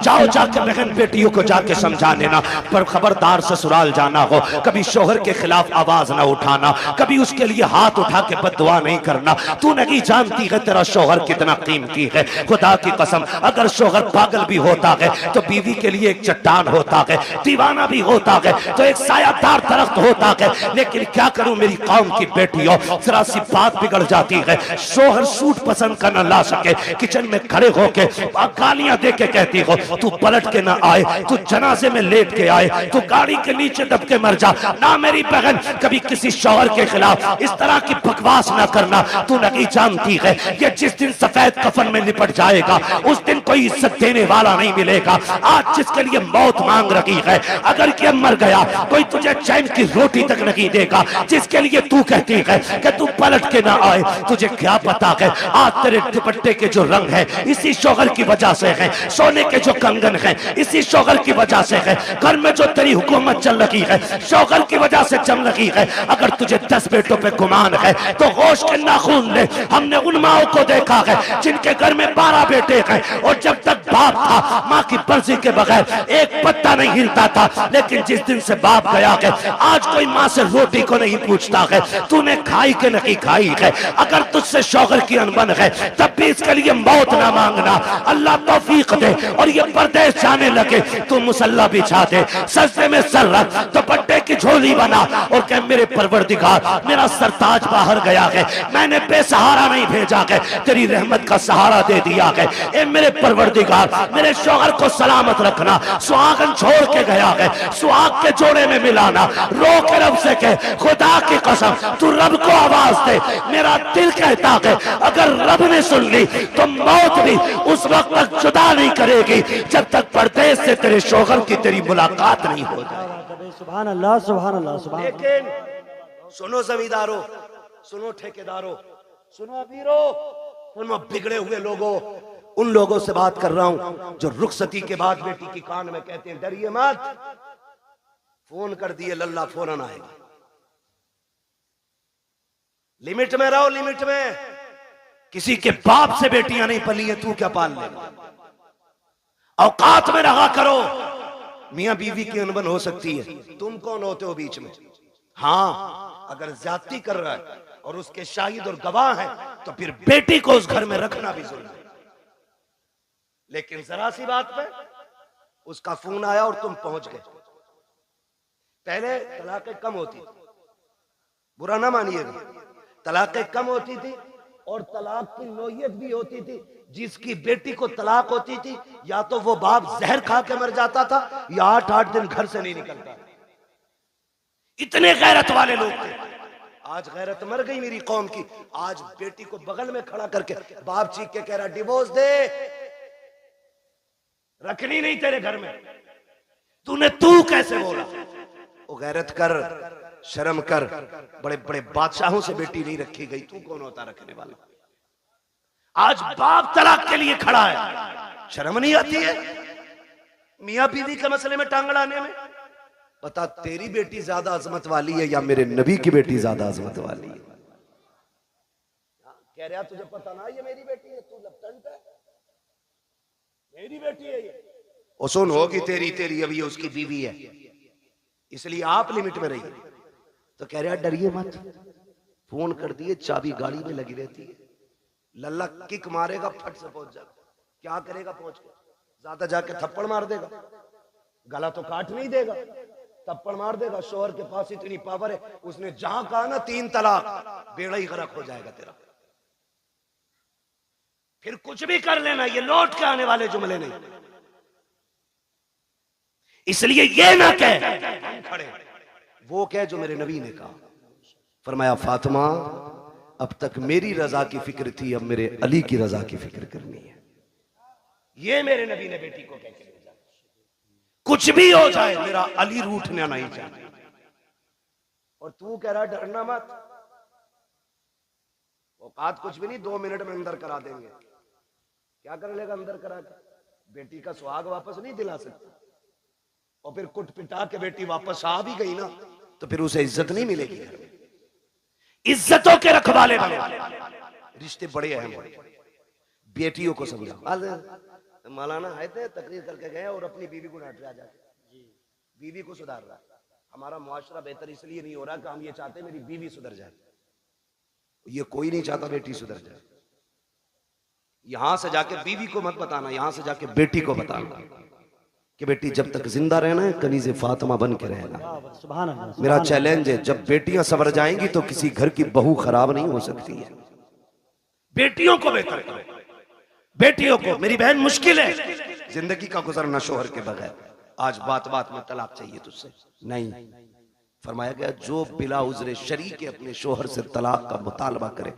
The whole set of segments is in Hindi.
जाओ जाके बहन बेटियों को जाके समझा लेना, पर खबरदार ससुराल जाना हो कभी शोहर के खिलाफ आवाज ना उठाना, कभी उसके लिए हाथ उठा के बददुआ नहीं करना। तू नहीं जानती है तेरा शोहर कितना कीमती है। खुदा की कसम, अगर शोहर पागल भी होता है तो बीवी के लिए एक चट्टान होता है, दीवाना भी होता है तो एक सायादार दरख्त होता है। लेकिन क्या करूं मेरी कौम की बेटियों, जरा सी बात बिगड़ जाती है। शोहर सूट पसंद कर न ला सके, किचन में खड़े होके गालियां दे के कहती हो तू पलट के ना आए, तू जनाजे में लेट के आए, तू गाड़ी के नीचे दब के मर जा। ना मेरी बहन, कभी किसी शौहर के खिलाफ इस तरह की बकवास ना करना। तू नहीं जानती है ये जिस दिन सफेद कफन में लिपट जाएगा उस दिन कोई इज्जत देने वाला नहीं मिलेगा। आज जिसके लिए मौत मांग रही है, अगर ये मर गया कोई तुझे चैन की रोटी तक नहीं देगा। जिसके लिए तू कहती है कि तू पलट के ना आए, तुझे क्या पता है आज तेरे दुपट्टे के जो रंग है इसी शौहर की वजह से है, सोने के जो कंगन है इसी शौहर की वजह से है, घर में जो तेरी हुकूमत चल रही है शौहर की वजह से चल रही है। अगर तुझे 10 बेटों पे गुमान है तो होश के नाखून ले। हमने उन माओं को देखा है जिनके घर में 12 बेटे हैं और जब तक बाप था माँ की मर्जी के बगैर एक पत्ता नहीं हिलता था, लेकिन जिस दिन से बाप गया है आज कोई माँ से रोटी को नहीं पूछता है तूने खाई के नहीं खाई है। अगर तुझसे शौहर की अनबन है तब भी इसके लिए मौत ना मांगना। अल्लाह तौफीक दे और ये परदेश जाने लगे तू मुसल्ला बिछा दे, सजदे में सर रख, दुपट्टे की झोली बना और कह मेरे परवरदिगार मेरा सरताज बाहर गया है, मैंने बेसहारा नहीं भेजा है, तेरी रहमत का सहारा दे दिया है। ए मेरे परवरदिगार मेरे शौहर को सलामत रखना। सुहागन छोड़ के गया है, सुहाग के जोड़े में मिलाना। रो के रब से कह खुदा की कसम तू रब को आवाज दे। मेरा दिल कहता है अगर रब ने सुन ली तो मौत भी उस वक्त तक जुदा नहीं करेगी जब तक परदेश से तेरे शौहर की तेरी मुलाकात नहीं हो जाए। सुभान अल्लाह सुभान अल्लाह सुभान। लेकिन सुनो जमींदारों, सुनो ठेकेदारों, सुनो अमीरों, सुनो बिगड़े हुए लोगों, उन लोगों से बात कर रहा हूं जो रुखसती के बाद बेटी की कान में कहते हैं डरिए मत, फोन कर दिए लल्ला फौरन आएगा। लिमिट में रहो, लिमिट में। किसी के बाप से बेटियां नहीं पली है, तू क्या पाल लेगा। औकात में रहा करो। मियां बीवी की अनबन हो सकती है, तुम कौन होते हो बीच में। हाँ, अगर ज्यादती कर रहा है और उसके शाहिद और गवाह हैं तो फिर बेटी को उस घर में रखना भी जरूरी है। लेकिन जरा सी बात पे उसका फोन आया और तुम पहुंच गए। पहले तलाकें कम होती थी, बुरा ना मानिएगा, तलाकें कम होती थी और तलाक की नौयत भी होती थी। जिसकी बेटी को तलाक होती थी या तो वो बाप जहर खा के मर जाता था या 8-8 दिन घर से नहीं निकलता। इतने गैरत वाले लोग थे। आज गैरत मर गई मेरी कौम की। आज बेटी को बगल में खड़ा करके बाप चीख के कह रहा डिवोर्स दे, रखनी नहीं तेरे घर में। तू कैसे बोला। वो गैरत कर, शर्म कर। बड़े बड़े बादशाहों से बेटी नहीं रखी गई, तू कौन होता रखने वाला। आज बाप तलाक के लिए खड़ा है, शर्म नहीं आती है मियां बीवी के मसले में टांग अड़ाने में। बता तेरी बेटी ज्यादा अजमत वाली है या मेरे नबी की बेटी ज्यादा अजमत वाली है। कह रहा तुझे पता ना ये मेरी बेटी है, तू लपटंट है, मेरी बेटी है ये। और सुन होगी तेरी तेरी अभी उसकी बीवी है, इसलिए आप लिमिट में रहिए। तो कह रहा डरिए मत, फोन कर दिए, चाबी गाड़ी में लगी रहती है, लल्ला किक मारेगा फट से पहुंच जाएगा। क्या करेगा पहुंच के, ज्यादा जाके थप्पड़ मार देगा, गला तो काट नहीं देगा, थप्पड़ मार देगा। शोहर के पास इतनी पावर है, उसने जहां कहा ना 3 तलाक, बेड़ा ही गरक हो जाएगा तेरा। फिर कुछ भी कर लेना, ये लौट के आने वाले जुमले नहीं। इसलिए ये ना कह खड़े, वो कह जो मेरे नबी ने कहा। फरमाया फातिमा अब तक मेरी रजा की फिक्र थी, अब मेरे अली की रजा की फिक्र करनी है। ये मेरे नबी ने बेटी को कह के भेजा। कुछ भी हो जाए मेरा अली रूठना नहीं चाहिए। और तू कह रहा डरना मत, औकात कुछ भी नहीं, 2 मिनट में अंदर करा देंगे। क्या कर लेगा अंदर करा के, बेटी का सुहाग वापस नहीं दिला सकता। और फिर कुट पिटा के बेटी वापस आ भी गई ना तो फिर उसे इज्जत नहीं मिलेगी। इज्जतों के रखवाले बने, रिश्ते बड़े अहम हैं। बेटियों को समझाओ। मौलाना आए थे, तकरीर करके गए और अपनी बीवी को डांट रहा जाके, बीवी को सुधार रहा। हमारा मुआशरा बेहतर इसलिए नहीं हो रहा कि हम ये चाहते मेरी बीवी सुधर जाए। ये कोई नहीं चाहता बेटी सुधर जाए। यहां से जाके बीवी को मत बताना, यहां से जाके बेटी को बताना कि बेटी जब तक जिंदा रहना है कनीज़े फातिमा बन के रहना। सुभान अल्लाह। मेरा चैलेंज है, जब बेटियां सवर जाएंगी तो किसी घर की बहू खराब नहीं हो सकती है। बेटियों को बेहतर करो, बेटियों को। मेरी बहन मुश्किल है जिंदगी का गुजरना शोहर के बगैर। आज बात बात में तलाक चाहिए तुझसे, नहीं। फरमाया गया जो बिला उज़्र शरी के अपने शोहर से तलाक का मुतालबा करे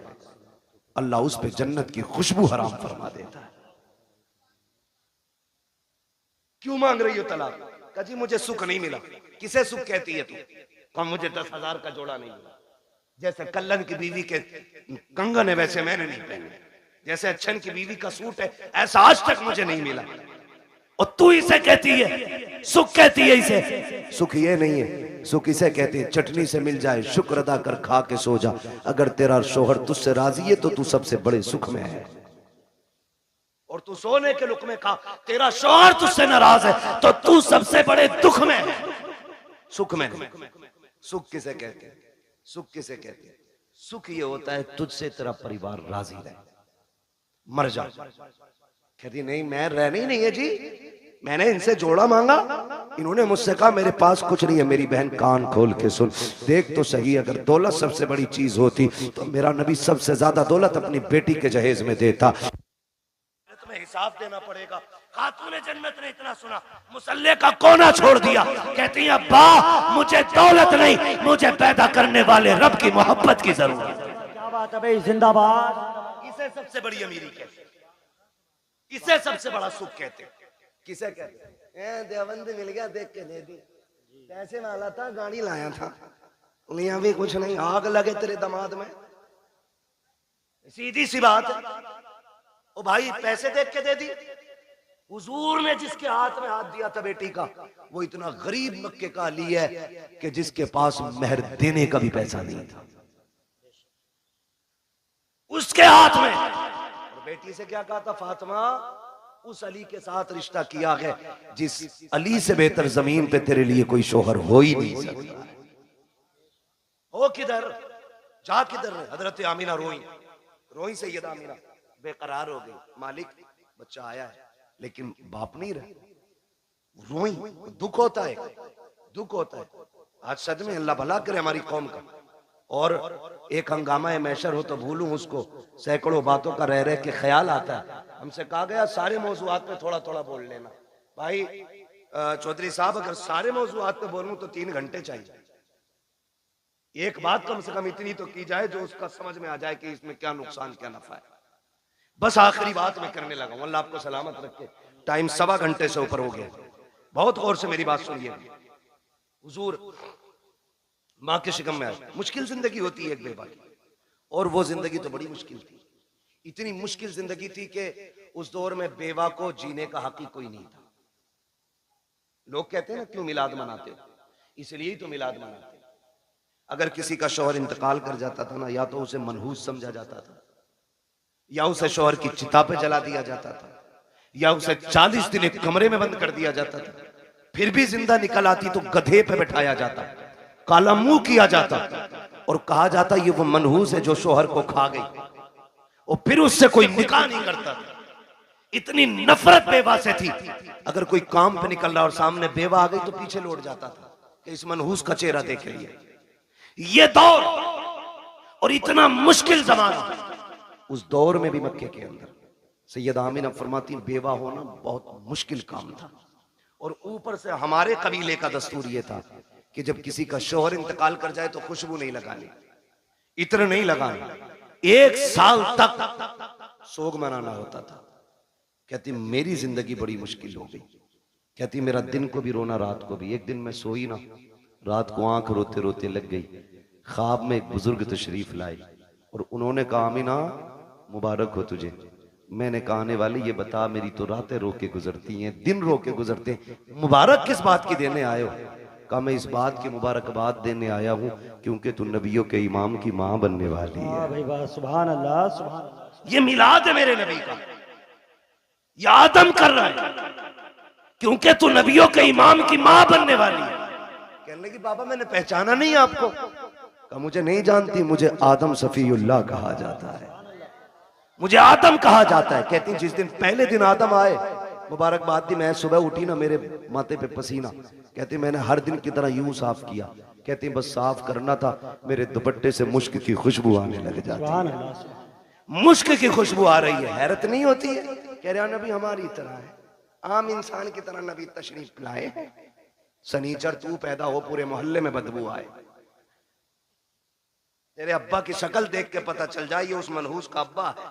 अल्लाह उस पे जन्नत की खुशबू हराम फरमा देता है। क्यों मांग रही हो तलाक? कहा जी मुझे सुख नहीं मिला। किसे सुख कहती है तू? कहा मुझे 10,000 का जोड़ा नहीं मिला। जैसे कल्लन की बीवी के कंगन है वैसे मैंने नहीं पहने, जैसे अच्छन की बीवी का सूट है ऐसा आज तक मुझे नहीं मिला। और तू इसे कहती है सुख, कहती है इसे सुख ये नहीं है, सुख इसे कहते हैं चटनी से मिल जाए शुक्र अदा कर खा के सो जा। अगर तेरा शोहर तुझसे राजी है तो तू सबसे बड़े सुख में है। और तू सोने के लुक में खा, तेरा शोहर तुझसे नाराज है तो तू सबसे बड़े दुख में है, सुख में नहीं। सुख किसे कहते हैं? सुख किसे कहते हैं? सुख ये होता है तुझसे तेरा परिवार राजी रहे, मर जा। कहती नहीं मैं रहनी नहीं है जी, मैंने इनसे जोड़ा मांगा, इन्होंने मुझसे कहा मेरे पास कुछ नहीं है। मेरी बहन कान खोल के सुन, देख तो सही, अगर दौलत सबसे बड़ी चीज होती तो मेरा नबी सबसे ज्यादा दौलत अपनी बेटी के जहेज में देता। तुम्हें हिसाब देना पड़ेगा। खातूने जन्नत ने इतना सुना, मुसल्ले का कोना छोड़ दिया। कहती है अब्बा मुझे दौलत नहीं, मुझे पैदा करने वाले रब की मोहब्बत की जरूरत है। क्या बात है भाई, जिंदाबाद। इसे सबसे बड़ी अमीरी कहते हैं, इसे सबसे बड़ा सुख कहते हैं। किसे कहते हैं? देवबंद मिल गया देख के दे दी, पैसे वाला था गाड़ी लाया था, उन्हें भी कुछ नहीं, आग लगे तेरे दामाद में। सीधी सी बात है। ओ भाई पैसे देख के दे दी। हुजूर ने जिसके हाथ में हाथ दिया था बेटी का, वो इतना गरीब मक्के का अली है कि जिसके पास मेहर देने का भी पैसा नहीं था, उसके हाथ में। और बेटी से क्या कहा था? फातिमा उस अली के साथ रिश्ता किया है जिस अली से बेहतर जमीन पे तेरे लिए कोई शोहर हो ही नहीं सकता। हो किधर, जा किधर? हजरत आमीना रोई, रोई सैयदा आमीना बेकरार हो गई। मालिक बच्चा आया है लेकिन बाप नहीं रहे। रोई, दुख होता है, दुख होता है। आज सदमे, अल्लाह भला करे हमारी कौम का। और एक हंगामा है मैशर हो तो भूलूं उसको, सैकड़ों बातों का रह रह के ख्याल आता है। हमसे कहा गया सारे मौजूआत पे थोड़ा थोड़ा बोल लेना। भाई चौधरी साहब अगर सारे मौजूआत पे बोलूं तो 3 घंटे चाहिए। एक बात कम से कम इतनी तो की जाए जो उसका समझ में आ जाए कि इसमें क्या नुकसान क्या नफा है। बस आखिरी बात मैं करने लगा हूं, अल्लाह आपको सलामत रखे। टाइम 1.25 घंटे से ऊपर हो गया। बहुत गौर से मेरी बात सुनिए। हुजूर माँ के शिकम में आए, मुश्किल जिंदगी होती है एक बेवा की, और वो जिंदगी तो बड़ी मुश्किल थी। इतनी मुश्किल जिंदगी थी कि उस दौर में बेवा को जीने का हक ही कोई नहीं था। लोग कहते हैं ना क्यों मिलाद मनाते हो? इसलिए ही तो मिलाद मनाते हैं। अगर किसी का शौहर इंतकाल कर जाता था ना, या तो उसे मनहूस समझा जाता था, या उसे शौहर की चिता पे जला दिया जाता था, या उसे 40 दिन एक कमरे में बंद कर दिया जाता था। फिर भी जिंदा निकल आती तो गधे पे बैठाया जाता, काला मुंह किया जाता और कहा जाता ये वो मनहूस है जो शौहर को खा गई, और फिर उससे कोई निकाह नहीं करता था। इतनी नफरत बेवा से थी, अगर कोई काम पे निकल रहा और सामने बेवा आ गई तो पीछे लौट जाता था कि इस मनहूस का चेहरा देख लिए। ये दौर और इतना मुश्किल जमाना, उस दौर में भी मक्के के अंदर सैयदा आमीना फरमाती बेवा होना बहुत मुश्किल काम था। और ऊपर से हमारे कबीले का दस्तूर ये था कि जब किसी का शौहर इंतकाल कर जाए तो खुशबू नहीं लगानी, इत्र नहीं लगानी, 1 साल तक सोग मनाना होता था। कहती मेरी जिंदगी बड़ी मुश्किल हो गई। कहती मेरा दिन को भी रोना रात को भी। एक दिन मैं सोई ना, रात को आंख रोते रोते लग गई। ख्वाब में एक बुजुर्ग तशरीफ लाए और उन्होंने कहा आमीना मुबारक हो तुझे। मैंने कहा आने वाली ये बता, मेरी तो रातें रो के गुजरती हैं, दिन रो के गुजरते हैं, मुबारक किस बात की देने आए हो? कहा मैं इस बात की मुबारकबाद देने आया हूँ क्योंकि तू नबियों के इमाम की माँ बनने वाली है। भाई वाह, सुभान अल्लाह, सुभान अल्लाह। ये मिलाद है मेरे नबी का, या आदम कर रहा है, क्योंकि तू नबियों के इमाम की मां बनने वाली है। कहने लगी बाबा मैंने पहचाना नहीं आपको। कहा मुझे नहीं जानती, मुझे आदम सफीउल्लाह कहा जाता है, मुझे आदम कहा जाता है। कहती जिस दिन पहले दिन आदम आए, मुबारकबाद दी, मैं सुबह उठी ना मेरे माथे पे पसीना, कहती मैंने हर दिन की तरह यूं साफ किया। कहती बस साफ करना था, मेरे दुपट्टे से मुश्क की खुशबू आने लग जाती सुभान है, अल्लाह। मुश्क की खुशबू आ रही है। हैरत नहीं होती है? कह रहा नबी हमारी तरह है, आम इंसान की तरह नबी तशरीफ लाए। सनीचर तू पैदा हो पूरे मोहल्ले में बदबू आए, तेरे अब्बा की शक्ल देख के पता चल जाए ये उस मनहूस का अब्बा है,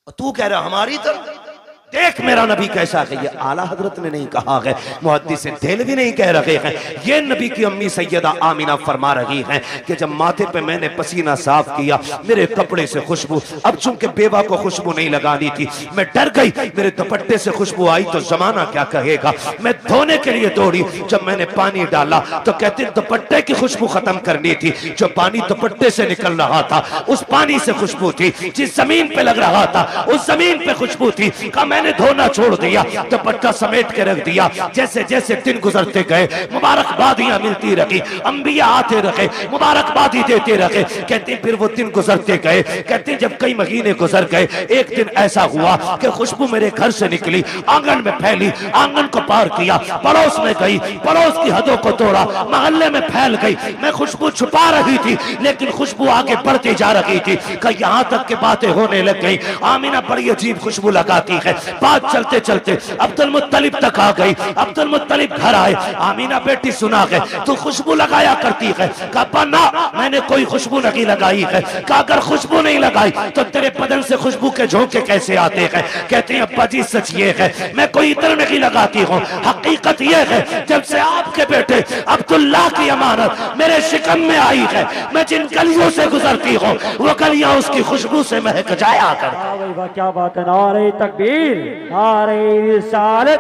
और तू कह रहा हमारी तरह। देख मेरा नबी कैसा है। ये आला हजरत ने नहीं कहा है, मुहद्दिस देहलवी नहीं कह रहे हैं, ये नबी की अम्मी सैयदा आमिना फरमा रही हैं कि जब माथे पे मैंने पसीना साफ किया, मेरे कपड़े से खुशबू, अब चूंकि बेवा को खुशबू नहीं लगानी थी, मैं डर गई, मेरे दुपट्टे से खुशबू आई तो जमाना क्या कहेगा। मैं धोने के लिए दौड़ी, जब मैंने पानी डाला तो कहते दुपट्टे की खुशबू खत्म करनी थी। जो पानी दुपट्टे से निकल रहा था उस पानी से खुशबू थी, जिस जमीन पे लग रहा था उस जमीन पे खुशबू थी। मैंने धोना छोड़ दिया, दुपट्टा समेट के रख दिया। जैसे जैसे दिन गुजरते गए, मुबारकबादियां मिलती रही, अंबिया आते रहे, मुबारकबादी देते रहे। कहते फिर वो दिन गुजरते गए, कहते जब कई महीने गुजर गए, एक दिन ऐसा हुआ कि खुशबू मेरे घर से निकली, आंगन में फैली, आंगन को पार किया, पड़ोस में गई, पड़ोस की हदों को तोड़ा, मोहल्ले में फैल गई। मैं खुशबू छुपा रही थी, लेकिन खुशबू आगे बढ़ती जा रही थी कि यहां तक के बातें होने लग गई। आमिना बड़ी अजीब खुशबू लगाती है। बात चलते चलते अब्दुल मुत्तलिब तक आ गई। अब्दुल मुत्तलिब घर आए, आमीना बेटी सुना है तू खुशबू लगाया करती है। कहा ना मैंने कोई खुशबू नहीं लगाई है। कहा अगर खुशबू नहीं लगाई तो तेरे बदन से खुशबू के झोंके कैसे आते हैं। कहते हैं अब्बा जी सच ये है मैं कोई इत्र नहीं लगाती हूँ, हकीकत ये है जब से आपके बेटे अब्दुल्ला की अमानत मेरे शिकम में आई है, मैं जिन गलियों से गुजरती हूँ वो गलियां उसकी खुशबू से महक जाया कर। वाह भाई वाह, क्या बात है। नारे तकबीर, नारे रिसालत।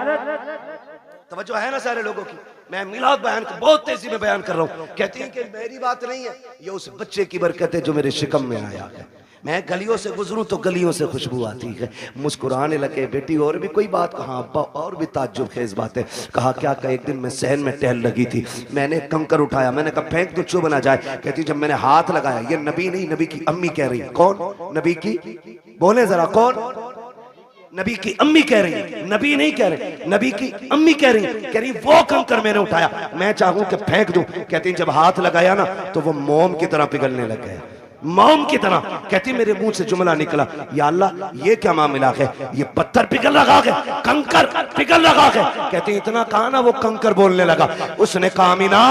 तवज्जो है ना सारे लोगों की? मैं मिलाद बयान को बहुत तेजी में बयान कर रहा हूँ। कहती है कि मेरी बात नहीं है, ये उस बच्चे की बरकत है जो मेरे शिकम में आया है। मैं गलियों से गुजरूं तो गलियों से खुशबू आती है। मुस्कुराने लगे। बेटी और भी कोई बात? कहा अब्बा और भी ताज्जुब खेज बात है। कहा क्या? का एक दिन मैं सहन में टहल लगी थी, मैंने कंकर उठाया, मैंने कहा फेंक तो चुभ ना जाए। कहती जब मैंने हाथ लगाया, ये नबी नहीं नबी की अम्मी कह रही। कौन? नबी की, बोले जरा कौन? नबी की अम्मी कह रही है, नबी नहीं कह रहे, नबी की अम्मी कह रही वो कंकर मैंने उठाया, मैं चाहूं कि फेंक दूं। कहती जब हाथ लगाया ना तो वो मोम की तरह पिघलने लग गया, मोम की तरह। कहती मेरे मुंह से जुमला निकला, या अल्लाह ये क्या मामला है, ये पत्थर पिघल रहा है, कंकर पिघल रहा है। कहती इतना कहा ना वो कंकर बोलने लगा। उसने कहा अमीना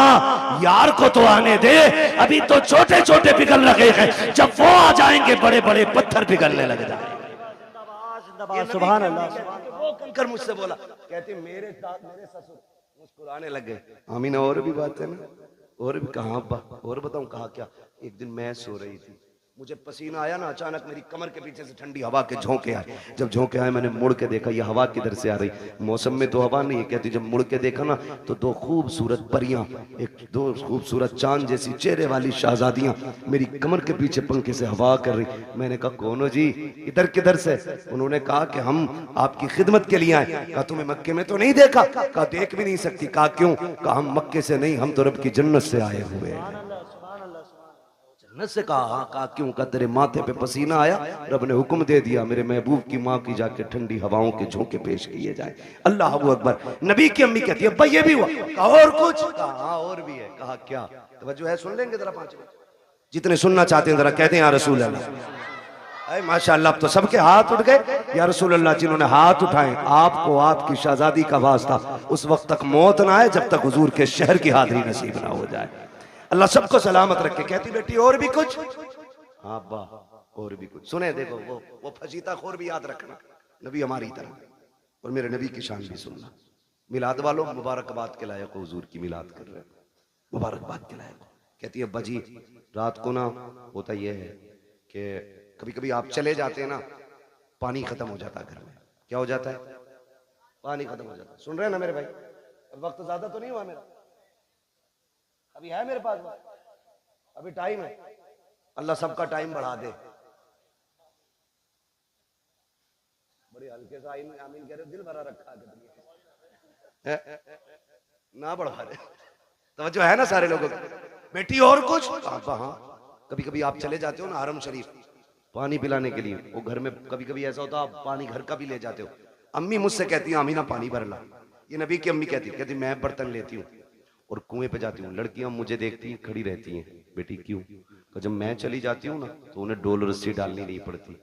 यार को तो आने दे, अभी तो छोटे छोटे पिघल रहे हैं, जब वो आ जाएंगे बड़े बड़े पत्थर पिघलने लग जाए। सुभान अल्लाह। वो कंकर मुझसे बोला। कहती मेरे ससुर मुस्कुराने लग गए। आमीना और भी बात है ना? और भी? कहा अब्बा और बताऊं? कहा क्या? एक दिन मैं सो रही थी, मुझे पसीना आया ना, अचानक मेरी कमर के पीछे से ठंडी हवा के झोंके आए। जब झोंके आए मैंने मुड़ के देखा, ये हवा किधर से आ रही? मौसम में तो हवा नहीं है। कहती जब मुड़ के देखा ना तो दो खूबसूरत परियां, दो खूबसूरत चांद जैसी चेहरे वाली शहजादियां मेरी कमर के पीछे पंखे से हवा कर रही। मैंने कहा कौन हो जी, इधर किधर से? उन्होंने कहा कि हम आपकी खिदमत के लिए आए। कहा तुम्हें मक्के में तो नहीं देखा? कहा देख भी नहीं सकती। कहा क्यों? कहा हम मक्के से नहीं, हम तो रब की जन्नत से आए हुए हैं। जन्नत से? कहा हाँ। कहा क्यों? का तेरे माथे पे पसीना आया, रब ने हुक्म दे दिया मेरे महबूब की माँ की जाके ठंडी हवाओं के झोंके पेश किए जाए। अल्लाह अकबर। नबी की अम्मी कहती है भाई ये भी हुआ? कहा और कुछ? कहा हाँ और भी है। कहा क्या? तवज्जो है, सुन लेंगे जरा 5 मिनट, जितने सुनना चाहते हैं जरा कहते हैं या रसूल अल्लाह। माशाअल्लाह, अब तो सबके हाथ उठ गए या रसूल अल्लाह। जिन्होंने हाथ उठाए आपको आपकी शहजादी का वास्ता उस वक्त तक मौत ना आए जब तक हुजूर के शहर की हाजिरी नसीब ना हो जाए। अल्लाह सबको सलामत रखे। कहती बेटी और भी कुछ? हाँ अब्बा और भी कुछ। सुने देखो वो फजीता खोर भी याद रखना, नबी हमारी तरह, और मेरे नबी की शान भी सुनना। मिलाद वालों मुबारकबाद के लायक हुजूर की मिलाद कर रहे, मुबारकबाद के लायक। कहती है अब्बा जी रात को ना होता यह है कि कभी कभी आप चले जाते हैं ना, पानी खत्म हो जाता है घर में। क्या हो जाता है? पानी खत्म हो जाता है। सुन रहे हैं ना मेरे भाई? वक्त ज्यादा तो नहीं हुआ मेरा, अभी है मेरे पास वक्त, अभी टाइम है। अल्लाह सबका टाइम बढ़ा दे। बड़े हल्के से आमीन कह रहे हो, दिल भरा रखा है ना बढ़ा रहे। तवज्जो है ना सारे लोगों की। बेटी और कुछ? हाँ, कभी कभी आप चले जाते हो ना हरम शरीफ पानी पिलाने के लिए, वो घर में कभी कभी ऐसा होता है आप पानी घर का भी ले जाते हो। अम्मी मुझसे कहती है आमीना पानी भर ला, ये नबी की अम्मी कहती मैं बर्तन लेती हूँ और कुएं पे जाती हूँ। लड़कियां मुझे देखती हैं, खड़ी रहती हैं, बेटी क्यों? तो जब मैं चली जाती हूँ ना तो उन्हें डोल रस्सी डालनी नहीं पड़ती।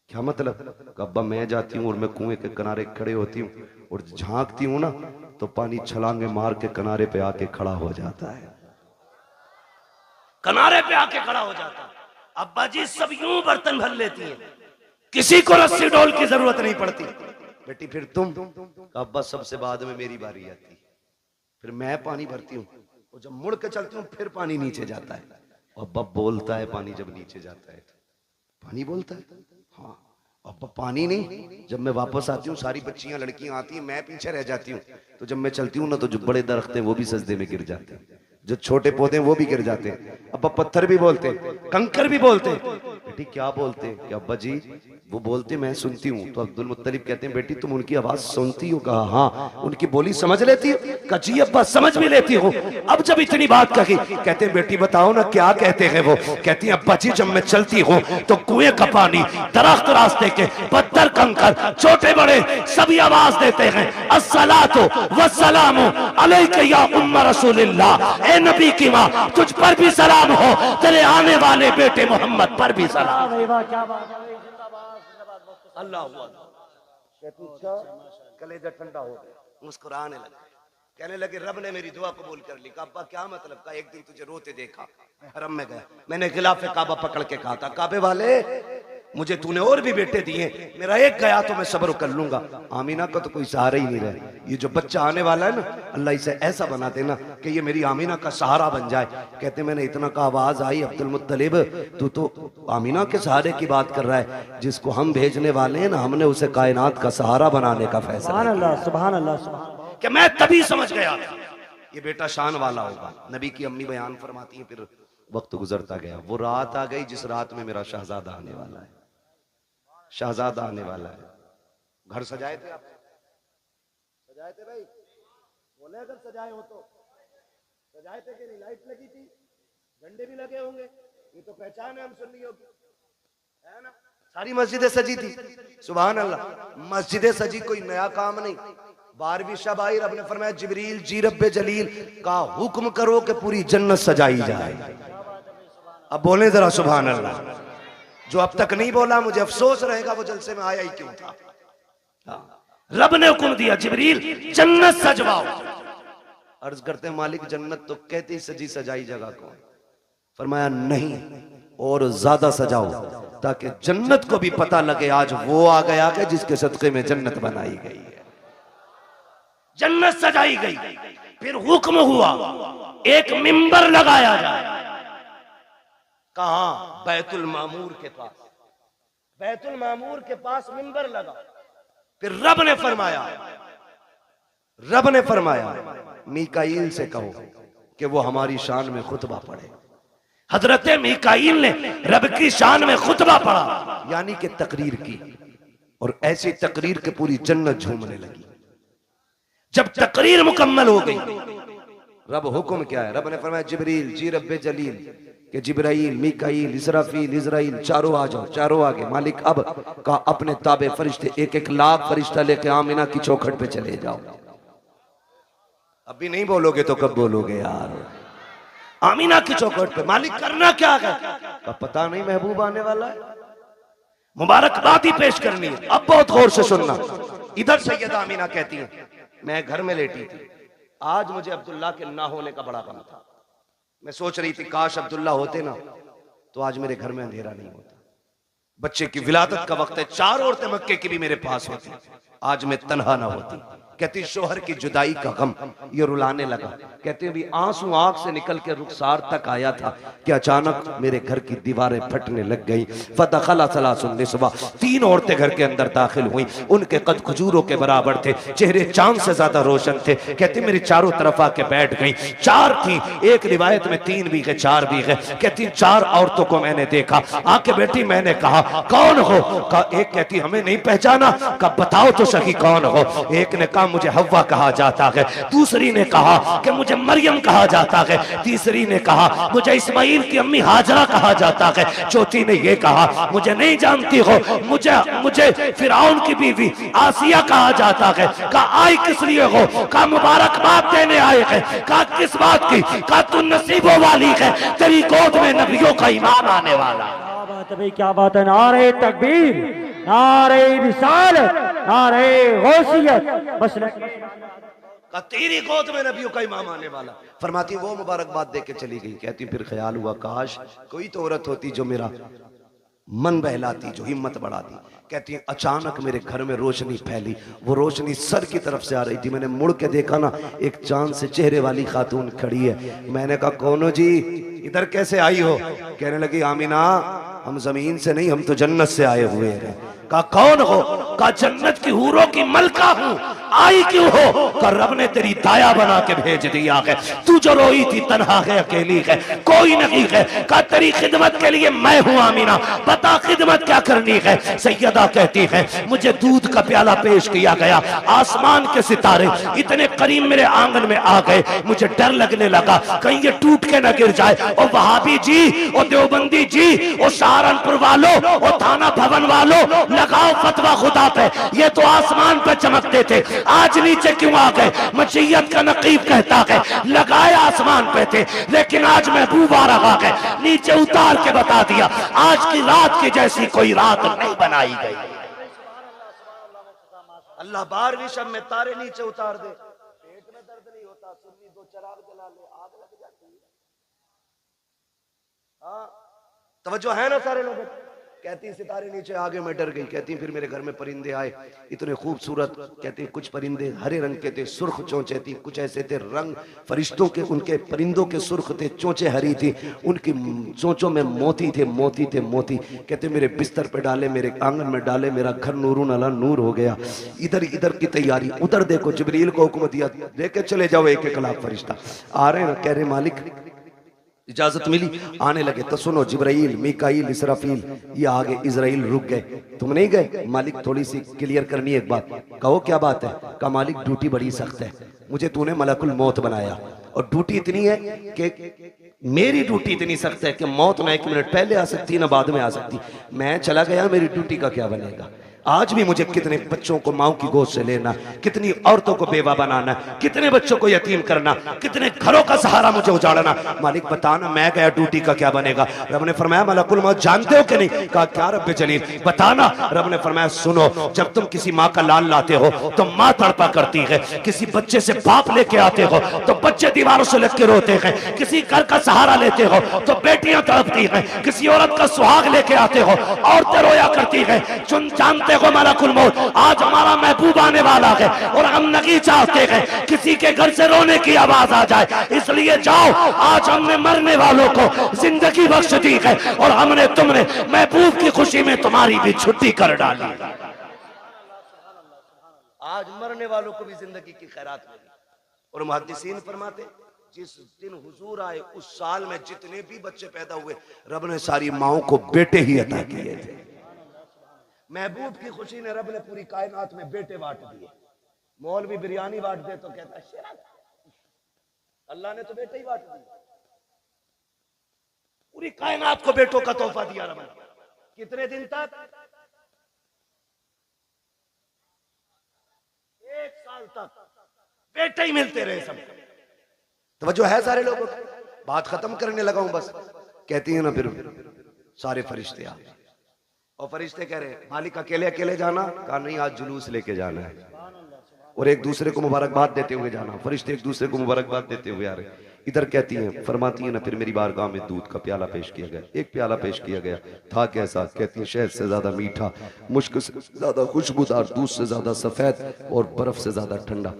क्या मतलब? अब्बा मैं जाती हूँ और मैं कुएं के किनारे खड़े होती हूँ और झांकती हूँ ना तो पानी छलांगे मार के किनारे पे आके खड़ा हो जाता है, किनारे पे आके खड़ा हो जाता है। अब्बा जी सब यूं बर्तन भर लेती हैं, किसी को रस्सी डोल की जरूरत नहीं पड़ती। बेटी फिर तुम? अब्बा सबसे बाद में मेरी बारी आती, फिर मैं पानी भरती हूँ और जब मुड़ के चलती हूँ फिर पानी नीचे जाता है। अब्बा बोलता है पानी जब नीचे जाता है तो पानी बोलता है। हाँ अब्बा पानी नहीं। जब मैं वापस आती हूँ सारी बच्चियां लड़कियां आती हैं, मैं पीछे रह जाती हूँ, तो जब मैं चलती हूँ ना तो जो बड़े दरख्त हैं वो भी सजदे में गिर जाते हैं, जो छोटे पौधे हैं वो भी गिर जाते हैं। अब्बा पत्थर भी बोलते, कंकर भी बोलते। बेटी क्या बोलते? कि अब्बा जी वो बोलते मैं सुनती हूँ। तो अब्दुल मुत्तलिब कहते हैं बेटी तुम उनकी आवाज सुनती हो? कहा हाँ। उनकी बोली समझ लेती हो? कहा जी अब्बा समझ भी लेती हो। अब जब इतनी बात कही कहते हैं बेटी बताओ ना क्या कहते हैं वो? कहती है अब्बा जी जब मैं चलती हूँ तो कुएं का पानी, दरख्त, रास्ते के पत्थर, कंकर, छोटे बड़े सभी आवाज देते हैं अस्सलातु वस्सलामु अलैका या उम्मा रसूलिल्लाह। ए नबी की माँ तुझ पर भी सलाम हो, तेरे आने वाले बेटे मोहम्मद पर भी सलाम। क्या बात है, जिंदाबाद जिंदाबाद। अल्लाह कलेजा ठंडा हो गया, मुस्कुराने लगे, कहने लगे रब ने मेरी दुआ कबूल कर ली। कहा अब्बा क्या मतलब? का एक दिन तुझे रोते देखा, हरम में गया, मैंने खिलाफ काबा पकड़ के कहा था काबे वाले मुझे तूने और भी बेटे दिए, मेरा एक गया तो मैं सब्र कर लूंगा। आमीना का तो कोई सहारा ही नहीं रहा। ये जो बच्चा आने वाला है ना अल्लाह इसे ऐसा बना देना कि ये मेरी आमीना का सहारा बन जाए। कहते मैंने इतना का आवाज आई अब्दुल मुत्तलिब तू तो आमीना के सहारे की बात कर रहा है, जिसको हम भेजने वाले हैं ना हमने उसे कायनात का सहारा बनाने का फैसला। सुभान अल्लाह सुभान अल्लाह सुभान अल्लाह। कि मैं तभी समझ गया ये बेटा शान वाला होगा। नबी की अम्मी बयान फरमाती है फिर वक्त गुजरता गया, वो रात आ गई जिस रात में मेरा शहजादा आने वाला है, शहजादा आने वाला है। घर सजाए थे आप? सजाए थे भाई? बोले अगर सजाए हो तो सजाए थे कि नहीं? लाइट लगी थी, झंडे भी लगे होंगे, ये तो पहचान है हम सुन्नियों की, है ना? सारी मस्जिदें सजी थी। सुभान अल्लाह। मस्जिदें सजी कोई नया काम नहीं। 12वीं शब आई, रब ने फरमाया जिब्रील जी रब्बे जलील का हुक्म करो कि पूरी जन्नत सजाई जाए। अब बोले जरा सुभान अल्लाह। जो अब तक नहीं बोला मुझे अफसोस रहेगा वो जलसे में आया ही क्यों था। रब ने हुक्म दिया जिब्रील जन्नत सजवाओ। अर्ज करते हैं मालिक जन्नत तो कहती सजी सजाई जगह कौन? फरमाया नहीं और ज्यादा सजाओ ताकि जन्नत को भी पता लगे आज वो आ गया कि जिसके सदके में जन्नत बनाई गई है। जन्नत सजाई गई, फिर हुक्म हुआ एक मिंबर लगाया जाए। कहां? बैतुल मामूर के पास। बैतुल मामूर के पास मिंबर लगा। फिर रब ने फरमाया मीकाईल से कहो कि वो हमारी शान में खुतबा पढ़े। हजरत मीकाईल ने रब की शान में खुतबा पढ़ा, यानी कि तकरीर की, और ऐसी तकरीर के पूरी जन्नत झूमने लगी। जब तकरीर मुकम्मल हो गई रब हुक्म क्या है? रब ने फरमाया जिब्रील जी रब्बे जलील कि जिब्राइल, मीकाईल, इसराफील, इजराइल चारों आ जाओ। चारों आगे। मालिक अब का अपने ताबे फरिश्ते 1-1 लाख फरिश्ता लेके आमीना की चौखट पे चले जाओ। अभी नहीं बोलोगे तो कब बोलोगे यार? आमीना की चौखट पे। मालिक करना क्या है? अब पता नहीं, महबूब आने वाला है, मुबारकबाद ही पेश करनी है। अब बहुत गौर से सुनना। इधर सैयदा आमीना कहती है मैं घर में लेटी थी, आज मुझे अब्दुल्ला के ना होने का बड़ा गम था। मैं सोच रही थी काश अब्दुल्ला होते ना तो आज मेरे घर में अंधेरा नहीं होता। बच्चे की विलादत का वक्त है, 4 औरतें मक्के की भी मेरे पास होती, आज मैं तन्हा ना होती। कहती शोहर की जुदाई का गम, ये रुलाने लगा। कहते भी आंसू आंख से निकल के रुखसार तक आया था कि अचानक मेरे घर की दीवारें फटने लग गई। फदखला सलासुन निस्वा, 3 औरतें घर के अंदर दाखिल हुई। उनके कद खजूरों के बराबर थे, चेहरे चांद से ज्यादा रोशन थे। कहती मेरी चारों तरफ आके बैठ गई। 4 थी, एक रिवायत में 3 भी गए 4 भी गए। कहती 4 औरतों को मैंने देखा, आके बैठी। मैंने कहा कौन हो? कहा एक कहती हमें नहीं पहचाना। कहा बताओ तो सही कौन हो? एक ने कहा मुझे हव्वा कहा जाता है, दूसरी ने कहा कि मुझे मरियम कहा जाता है, तीसरी ने कहा मुझे इस्माइल की अम्मी हाजरा कहा जाता है, चौथी ने यह कहा मुझे नहीं जानती हो, मुझे फिरौन की बीवी आसिया कहा जाता है। कहा आई किस लिए हो? कहा मुबारकबाद देने आए हैं। कहा किस बात की? कहा तू नसीबों वाली है, तेरी गोद में नबियों का ईमान आने वाला। क्या बात है भाई, क्या बात है। नारे तकबीर, नारे रिसालत, नारे गौसियत। बस तेरी गोद में नबियों का इमाम आने वाला। फरमाती वो मुबारकबाद दे के चली गई। कहती फिर ख्याल हुआ काश कोई तो औरत होती जो मेरा मन बहलाती, जो हिम्मत बढ़ाती। कहती अचानक मेरे घर में रोशनी फैली। वो रोशनी सर की तरफ से आ रही थी। मैंने मुड़ के देखा ना, एक चांद से चेहरे वाली खातून खड़ी है। मैंने कहा कौन हो जी, इधर कैसे आई हो? कहने लगी आमीना हम जमीन से नहीं, हम तो जन्नत से आए हुए हैं। कहा कौन हो? कहा जन्नत की हूरों की मलका हूं। आई क्यों हो? कहा रब ने तेरी दाया बना के भेज दिया है। तू जो रोई थी तन्हा है, अकेली है, कोई नहीं है। कहा तेरी खिदमत के लिए मैं हूं आमीना, बता खिदमत क्या करनी है? सैयदा कहती है मुझे दूध का प्याला पेश किया गया। आसमान के सितारे इतने करीब मेरे आंगन में आ गए, मुझे डर लगने लगा कहीं ये टूट के न गिर जाए। और वहाबी जी, और देवबंदी जी, और सहारनपुर वालों, और थाना भवन वालों, लगाओ फतवा खुदा पे। ये तो आसमान पे चमकते थे, आज नीचे क्यों आ गए? मशीयत का नकीब कहता है लगाए आसमान पे थे, लेकिन आज महबूब आ रहा है, नीचे उतार के बता दिया आज की रात की जैसी कोई रात नहीं बनाई गई। अल्लाह 12वीं शब में तारे नीचे उतार दे। पेट में दर्द नहीं होता, सुन्नी 2 चिराग जला ले, आग लग जाती है। हाँ तवज्जो है ना सारे लोग? कहती सितारे नीचे आगे मैं डर गई। कहती फिर मेरे घर में परिंदे आए, इतने खूबसूरत। कहती कुछ परिंदे हरे रंग के थे, सुर्ख चोंचे थी, कुछ ऐसे थे रंग फरिश्तों के, उनके परिंदों के सुर्ख थे, चोंचे हरी थी, उनकी चोंचों में मोती थे, मोती थे मोती। कहते मेरे बिस्तर पे डाले, मेरे आंगन में डाले, मेरा घर नूरून अला नूर हो गया। इधर इधर की तैयारी, उधर देखो जिब्रील को हुक्म दिया लेके चले जाओ 1-1 लाख फरिश्ता आ रहे हैं। कह रहे मालिक इजाजत मिली, आने लगे तो सुनो जिब्राइल, मीकाईल, इसराफील ये आगे, इजराइल रुक गए। तुम नहीं गए? मालिक थोड़ी सी क्लियर करनी है एक बात। कहो क्या बात है? कहा मालिक ड्यूटी बड़ी सख्त है, मुझे तूने मलकुल मौत बनाया और ड्यूटी इतनी है कि मेरी ड्यूटी इतनी सख्त है कि मौत ना 1 मिनट पहले आ सकती ना बाद में आ सकती। मैं चला गया, मेरी ड्यूटी का क्या बनेगा? आज भी मुझे कितने बच्चों को माओ की गोद से लेना, कितनी औरतों को बेवा बनाना, कितने बच्चों को यतीम करना, कितने घरों का सहारा मुझे उजाड़ना। मालिक बताना मैं गया ड्यूटी का क्या बनेगा? रब ने फरमाया मलकुल मौत जानते हो कि नहीं? कहा क्या रब जलील बताना। रब ने फरमाया सुनो, जब तुम किसी माँ का लाल लाते हो तो माँ तड़पा करती है, किसी बच्चे से बाप लेके आते हो तो बच्चे दीवारों से लग के रोते हैं, किसी घर का सहारा लेते हो तो बेटियां तड़पती हैं, किसी औरत का सुहाग लेके आते हो औरतें रोया करती है। जानते हो मलकुल मौत आज हमारा महबूब आने वाला है और हम नहीं चाहते हैं किसी के घर से रोने की आवाज आ जाए, इसलिए जाओ आज हमने मरने वालों को जिंदगी बख्श दी है और हमने तुमने महबूब की खुशी में तुम्हारी भी छुट्टी कर डाली। आज मरने वालों को भी जिंदगी की खैरात मिली। और मुहद्दिसीन फरमाते जिस दिन हुजूर आए उस साल में जितने भी बच्चे पैदा हुए रब ने सारी माओं को बेटे ही अता किए थे। महबूब की खुशी ने रब ने पूरी कायनात में बेटे बांट दिए। मौलवी बिरयानी बांट दे तो कहता है अल्लाह ने तो बेटे ही बांट दिए। पूरी कायनात को बेटों का तोहफा दिया रब ने। कितने दिन तक? 1 साल तक बेटे ही मिलते रहे सब। तवज्जो है सारे लोगों की? बात खत्म करने लगा हूं बस। कहती है ना फिर सारे फरिश्ते आ गए और फरिश्ते कह रहे मालिक अकेले अकेले जाना? कहा नहीं आज जुलूस लेके जाना है। और एक दूसरे को मुबारकबाद देते हुए जाना, फरिश्ते एक दूसरे को मुबारकबाद देते हुए आ रहे। इधर कहती हैं, फरमाती हैं ना, फिर मेरी बारगाह में दूध का प्याला पेश किया गया। एक प्याला पेश किया गया, था कैसा? कहती हैं शहद से ज्यादा मीठा, मुश्क से ज्यादा खुशबूदार, दूध से ज्यादा सफेद और बर्फ से ज्यादा ठंडा।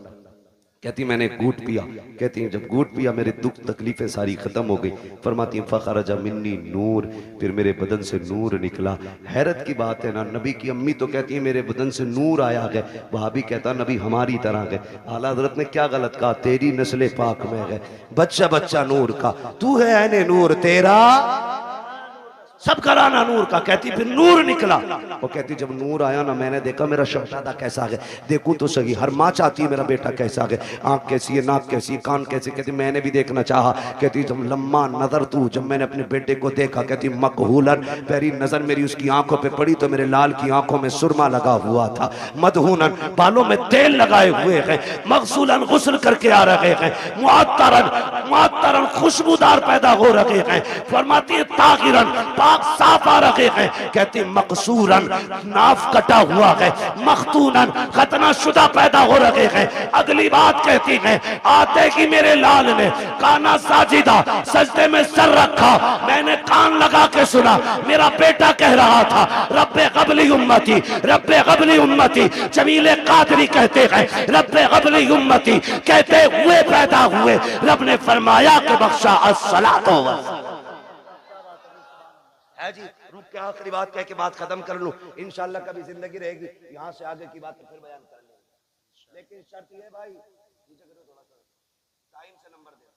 कहती मैंने घूट पिया। कहती हैं जब घूट पिया मेरे दुख तकलीफें सारी खत्म हो गई। फरमाती हैं फखरजा मिन्नी नूर, फिर मेरे बदन से नूर निकला। हैरत की बात है ना, नबी की अम्मी तो कहती है मेरे बदन से नूर आया गए, वहां भी कहता नबी हमारी तरह गए। आला हजरत ने क्या गलत कहा? तेरी नस्ल पाक में गए, बच्चा बच्चा नूर का, तू है ऐने नूर, तेरा सब कराना नूर का। कहती फिर नूर निकला। वो कहती जब नूर आया ना, मैंने देखा मेरा शहजादा कैसा है, देखूं तो सही, हर माँ चाहती है मेरा बेटा कैसा है, आंख कैसी है, नाक कैसी है, कान कैसे। कहती मैंने भी देखना चाहा। कहती जब लम्मा नजर तू, जब मैंने अपने बेटे को देखा, कहती मकहूलन, पहली नजर मेरी उसकी आंखों पे पड़ी तो मेरे लाल की आंखों में सुरमा लगा हुआ था, मदहूनन बालों में तेल लगाए हुए हैं, मगसूलन गुस्ल करके आ रहे हैं, मुअत्तरन खुशबूदार पैदा हो रहे हैं। फरमाती है ताहिरन साफ आ रहे हैं। कहती मकसूरन नाफ कटा हुआ है, मखतूनन खतना शुदा पैदा हो रहे हैं। अगली बात कहती है आते ही मेरे लाल ने काना साजिदा, सजदे में सर रखा, मैंने कान लगा के सुना, मेरा बेटा कह रहा था रब्बे क़ब्ली उम्मती, रब्बे क़ब्ली उम्मती। जमीले कादरी कहते हैं रब्बे क़ब्ली उम्मती कहते हुए पैदा हुए। रब ने फरमाया कि बख्शा अस्सलातो है जी। रुक के आखिरी बात कह के बात खत्म कर लूं, इंशाल्लाह कभी जिंदगी रहेगी यहां से आगे की बात तो फिर बयान कर लेंगे। लेकिन शर्त ये भाई, नीचे करो थोड़ा सा, टाइम से नंबर दे,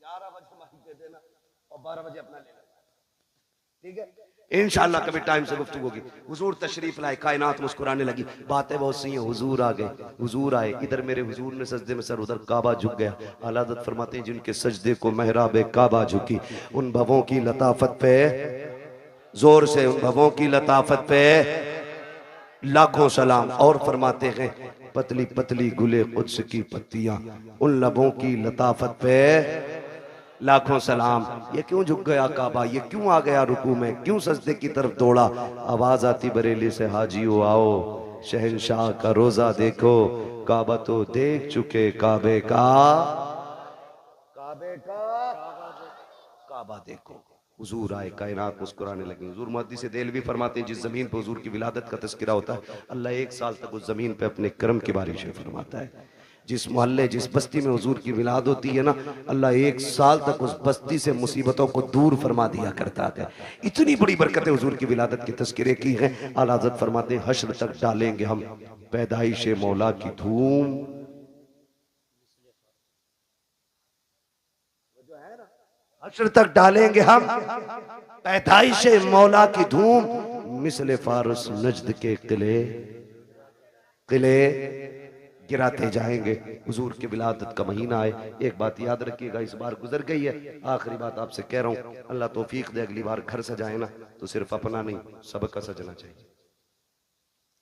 11 बजे माइक दे देना और 12 बजे अपना ले लेना, ठीक है? इंशाल्लाह कभी टाइम से गुफ्तगू होगी। हुजूर तशरीफ लाए, कायनात मुस्कुराने लगी, बातें बहुत सी हैं। हुजूर आ गए, हुजूर आए, इधर मेरे हुजूर ने सजदे में सर, उधर काबा झुक गया। आला हज़रत फरमाते हैं जिनके सजदे को महराब काबा झुकी, उन भवों की लताफत पे, जोर से, उन भवों की लताफत पे लाखों सलाम। और फरमाते हैं पतली पतली गुले कुद्स की पत्तियां, उन लबों की लताफत पे लाखों सलाम। ये क्यों झुक गया काबा, ये क्यों आ गया रुकू में, क्यों सजदे की तरफ दौड़ा? आवाज आती बरेली से हाजियो आओ, शहंशाह का रोजा देखो, काबा तो देख चुके, काबे का, काबे का काबा देखो। हुजूर आए, कायनात मुस्कुराने लगी। हुजूर मुहद्दिस देलवी फरमाते हैं जिस जमीन पर हुजूर की विलादत का तज़किरा होता है, अल्लाह 1 साल तक उस जमीन पे अपने करम की बारिशें फरमाता है। जिस मोहल्ले, जिस बस्ती में हुजूर की विलादत होती है ना, अल्लाह 1 साल तक उस बस्ती से मुसीबतों को दूर फरमा दिया करता है। इतनी बड़ी बरकतें हुजूर की विलादत के तज़किरे की हैं। आला हज़रत फरमाते हैं हश्र तक डालेंगे हम पैदाइश मौला की धूम, हश्र तक डालेंगे हम पैदाइश मौला की धूम, मिसले फारस नजद के किले किले गिराते जाएंगे। हुजूर की विलादत का महीना है। एक बात याद रखिएगा, इस बार गुजर गई है, आखिरी बात आपसे कह रहा हूं, अल्लाह तौफीक दे अगली बार घर सजाए ना तो सिर्फ अपना नहीं सबका सजना चाहिए।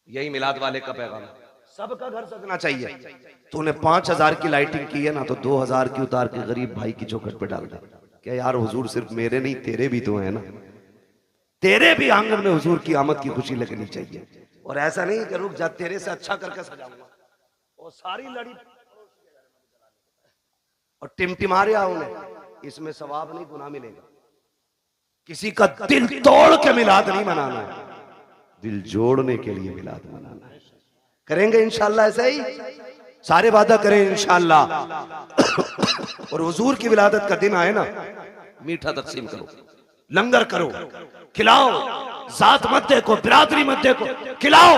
यही मिलाद वाले का पैगाम, सबका घर सजना चाहिए। तूने 5000 की लाइटिंग की है ना, तो 2000 की उतार के गरीब भाई की चौखट पे डाल दे। क्या यार हुजूर सिर्फ मेरे नहीं तेरे भी तो है ना, तेरे भी आंगन में हुजूर की आमद की खुशी लगनी चाहिए। और ऐसा नहीं कि रुक जा, तेरे से अच्छा करके सजाऊंगा और सारी लड़ी और टिमटिमा रहा हूं, इसमें सवाब नहीं गुनाह मिलेगा। किसी का दिल तोड़ के मिलाद नहीं मनाना है, दिल जोड़ने के लिए मिलाद मनाना है। करेंगे इंशाल्लाह ऐसा ही, सारे वादा करें इंशाल्लाह। और हुजूर की विलादत का दिन आए ना, मीठा तकसीम करो, लंगर करो, खिलाओ, जात मत देखो, बिरादरी मत देखो, खिलाओ,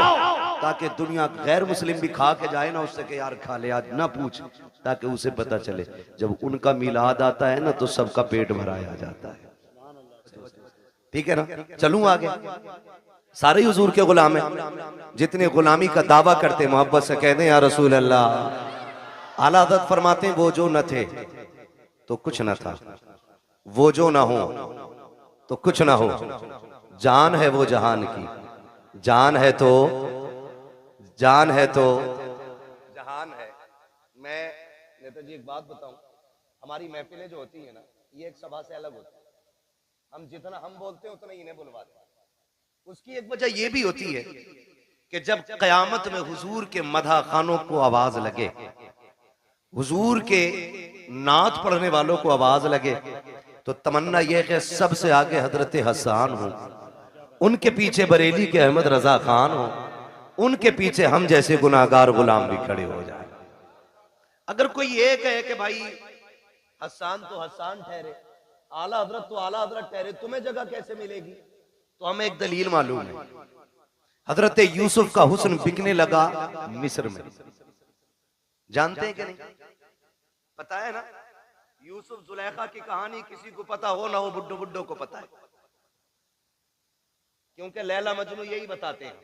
ताकि दुनिया गैर मुस्लिम भी खा के जाए ना उससे कि यार खा ले आज, ना पूछ, ताकि उसे पता चले जब उनका मिलाद आता है ना तो सबका पेट भराया जाता है। ठीक है ना? चलूं आगे। सारे हुजूर के गुलाम हैं, जितने गुलामी का दावा करते मोहब्बत से कहते हैं या रसूल अल्लाह। आला हज़रत फरमाते हैं वो जो न थे तो कुछ न था, वो जो ना हो तो कुछ ना हो, जान है वो जहान की, जान है तो, जान है तो जहान है। मैं नेता जी एक बात बताऊं, हमारी महफिलें जो होती है ना, ये एक सभा से अलग होती है। हम जितना हम बोलते हैं उतना इन्हें बुलवाते हैं। उसकी एक वजह ये भी होती है कि जब कयामत में हुजूर के मदह खानों को आवाज लगे, हुजूर के नात पढ़ने वालों को आवाज लगे, तो तमन्ना यह कि सबसे आगे हजरत हसन हो, उनके पीछे बरेली के अहमद रजा खान हो, उनके पीछे हम जैसे गुनाहगार गुलाम भी खड़े हो जाए। अगर कोई ये कहे कि भाई हसन तो हसन ठहरे, आला हजरत तो आला हजरत ठहरे, तुम्हें जगह कैसे मिलेगी? तो हमें एक दलील मालूम है। हजरत यूसुफ का हुस्न बिकने लगा मिस्र में, जानते हैं कि नहीं? पता है ना, यूसुफ जुलेखा की कहानी किसी को पता हो ना हो, बुड्ढो बुड्ढो को पता है, क्योंकि लैला मजनू यही बताते हैं।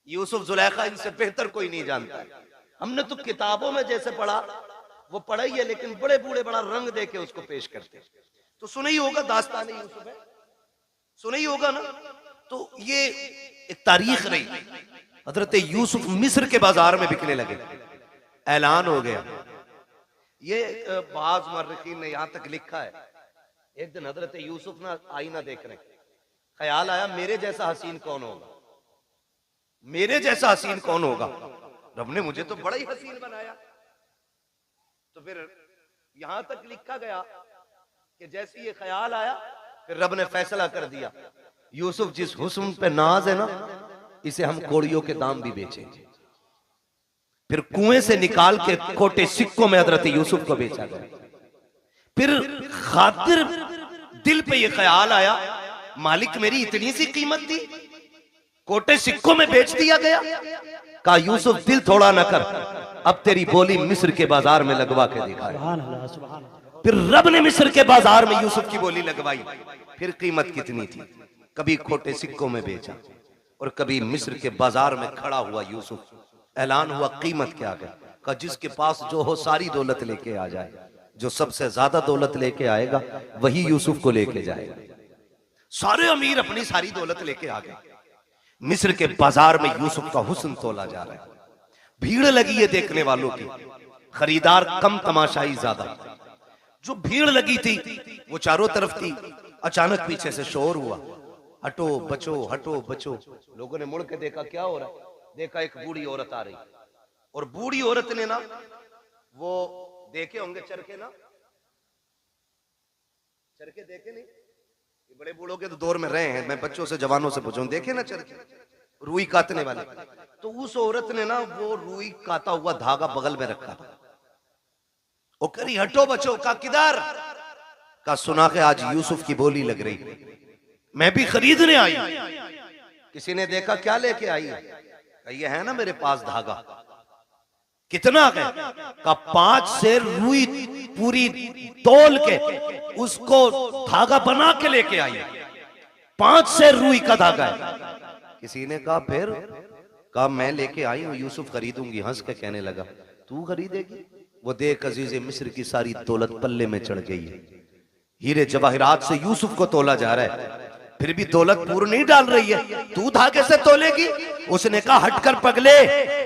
यूसुफ जुलेखा इनसे बेहतर कोई नहीं जानता है। हमने तो किताबों में जैसे पढ़ा वो पढ़ा ही है, लेकिन बड़े बूढ़े बड़ा रंग दे के उसको पेश करते। तो सुना ही होगा, दास्तान यूसुफ है, सुना ही होगा ना। तो ये एक तारीख रही। हजरत यूसुफ मिस्र के बाजार में बिकने लगे, ऐलान हो गया। ये बाज मुअर्रिखीन ने यहां तक लिखा है, एक दिन हजरत यूसुफ ना आईना देख रहे, ख्याल आया मेरे जैसा हसीन कौन होगा, मेरे जैसा हसीन कौन होगा, रब ने मुझे तो बड़ा ही हसीन बनाया। तो फिर यहां तक लिखा गया कि जैसे ये ख्याल आया, फिर रब ने फैसला कर दिया, यूसुफ जिस हुस्न पे नाज है ना, इसे हम कोड़ियों के दाम भी बेचेंगे। फिर कुएं से निकाल के खोटे सिक्कों में हजरत यूसुफ को बेचा गया। फिर खातिर दिल पे ये ख्याल आया, मालिक मेरी इतनी सी कीमत थी, कोटे सिक्कों में बेच दिया गया। कहा यूसुफ दिल थोड़ा न कर, अब तेरी बोली मिस्र के बाजार में लगवा के दिखाए। फिर रब ने मिस्र के बाजार में यूसुफ की बोली लगवाई। फिर कीमत कितनी थी, कभी खोटे सिक्कों में बेचा और कभी मिस्र के बाजार में खड़ा हुआ यूसुफ। ऐलान हुआ कीमत क्या है, कहा जिसके पास जो हो सारी दौलत लेके आ जाए, जो सबसे ज्यादा दौलत लेके आएगा वही यूसुफ को लेके जाएगा। सारे अमीर अपनी सारी दौलत लेके आ गए। मिस्र के बाजार में यूसुफ का हुस्न तोला जा रहा है, भीड़ लगी है देखने वालों की, खरीदार कम तमाशाई ज्यादा। जो भीड़ लगी थी वो चारों तरफ थी। अचानक पीछे से शोर हुआ, हटो बचो हटो बचो। लोगों ने मुड़ के देखा क्या हो रहा है, देखा एक बूढ़ी औरत आ रही, और बूढ़ी औरत ने ना, वो देखे होंगे चरखे ना, चरखे देखे नहीं, ये बड़े बूढ़ों के तो दौर में रहे हैं, मैं बच्चों से जवानों से पूछूं, देखे ना चरखे, रुई काटने वाले। तो उस औरत ने ना वो रुई काटा हुआ धागा बगल में रखा था। वो करी हटो बचो, का किधर, का सुना के आज यूसुफ की बोली लग रही, मैं भी खरीदने आई। किसी ने देखा क्या लेके आई, ये है ना मेरे पास धागा, कितना है, का 5 सेर रुई पूरी तोल के उसको धागा बना के लेके आई। 5 सेर रुई का धागा है। किसी ने कहा फिर, कहा मैं लेके आई हूं, यूसुफ खरीदूंगी। हंस के कहने लगा तू खरीदेगी? वो देख अजीज़े मिस्र की सारी दौलत पल्ले में चढ़ गई है, हीरे जवाहिरात से यूसुफ को तोला जा रहा है, फिर भी दौलत पूरी नहीं डाल रही है, तू धागे से तोलेगी? उसने कहा हटकर पगले,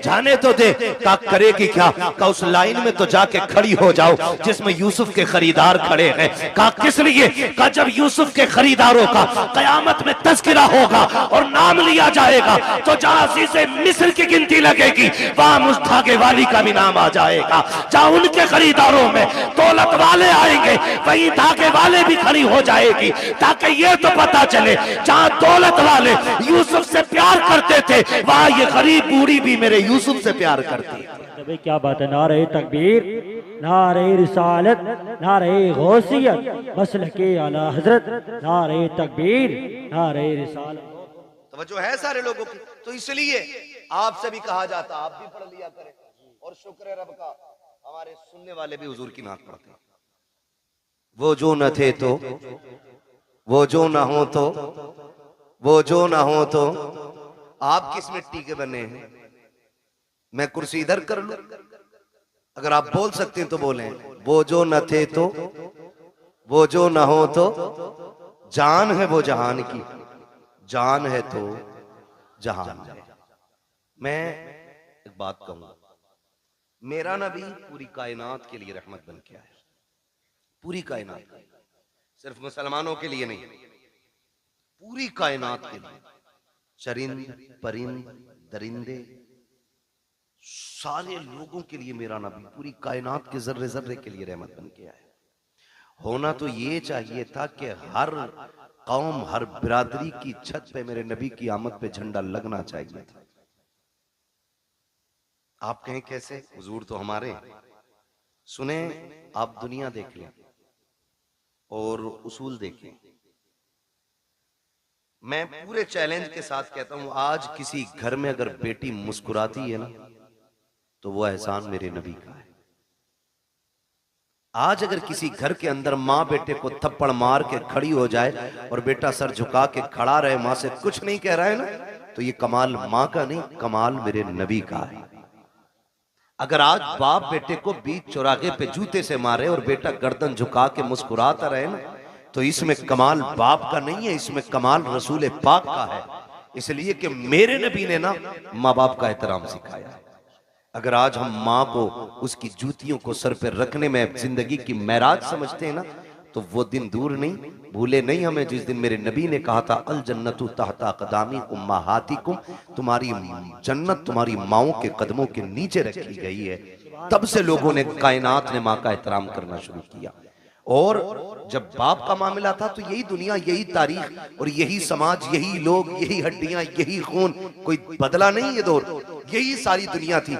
जाने तो दे। कहा करेगी क्या? कहा उस लाइन में तो जाके खड़ी हो जाओ जिसमें यूसुफ के खरीदार खड़े हैं। कहा किस लिए? कहा जब यूसुफ के खरीदारों का कयामत में तस्करा होगा और नाम लिया जाएगा, तो जहां अज़ीज़े मिस्र की गिनती लगेगी वहां उस धागे वाली का भी नाम आ जाएगा। जहां उनके खरीदारों में दौलत वाले आएंगे वहीं धागे वाले भी खड़ी हो जाएगी, ताकि ये तो पता चले जहां दौलत वाले यूसुफ से प्यार करते थे वहां ये गरीब बूढ़ी भी मेरे यूसुफ से प्यार करती है। भाई क्या बात है, नारे तकबीर, नारे रिसालत, नारे गौसियत, मसलके आला हजरत, नारे तकबीर, नारे रिसालत। तवज्जो है सारे लोगों की। तो इसलिए आपसे भी कहा जाता आप भी पढ़ लिया करें, और शुक्र है रब का हमारे सुनने वाले भी हुजूर की नात पढ़ते हैं। वो जो न थे तो, वो जो ना हो तो, वो जो ना हो तो, आप किस मिट्टी के बने हैं? मैं कुर्सी इधर कर लूं? अगर आप बोल सकते हैं तो बोलें, वो जो न थे तो, वो जो ना हो तो, जान है वो जहान की, जान है तो जहान है। मैं एक बात कहूंगा, मेरा नबी पूरी कायनात के लिए रहमत बन के आया, पूरी कायनात, सिर्फ मुसलमानों के लिए नहीं, पूरी कायनात के लिए। चरिंद परिंद दरिंदे सारे लोगों के लिए मेरा नबी पूरी कायनात के जर्रे जर्रे के लिए रहमत बन के आया। होना तो ये चाहिए था कि हर कौम हर बिरादरी की छत पे मेरे नबी की आमद पे झंडा लगना चाहिए था। आप कहें कैसे? हुजूर तो हमारे। सुने, आप दुनिया देख लें और उसूल देखें। मैं पूरे चैलेंज के साथ कहता हूं, आज किसी घर में अगर बेटी मुस्कुराती है ना तो वो एहसान मेरे नबी का है। आज अगर किसी घर के अंदर माँ बेटे को थप्पड़ मार के खड़ी हो जाए और बेटा सर झुका के खड़ा रहे, माँ से कुछ नहीं कह रहा है ना, तो ये कमाल माँ का नहीं, कमाल मेरे नबी का है। अगर आज बाप बेटे को बीच चौराहे पे जूते से मारे और बेटा गर्दन झुका के मुस्कुराता रहे ना, तो इसमें कमाल बाप का नहीं है, इसमें कमाल रसूल पाक का है। इसलिए कि मेरे नबी ने ना माँ बाप का एहतराम सिखाया है। अगर आज हम माँ को उसकी जूतियों को सर पे रखने में जिंदगी की महराज समझते हैं ना, तो वो दिन दूर नहीं, भूले नहीं हमें जिस दिन मेरे नबी ने कहा था अल जन्नतु तहता क़दामी उम्महातिकुम, तुम्हारी जन्नत तुम्हारी माओं के कदमों के नीचे रखी गई है। तब से लोगों ने, कायनात ने माँ का एहतराम करना शुरू किया। और जब बाप का मामला था तो यही दुनिया, यही तारीख और यही समाज, यही लोग, यही हड्डियां, यही खून, कोई बदला नहीं ये दौर, यही सारी दुनिया थी।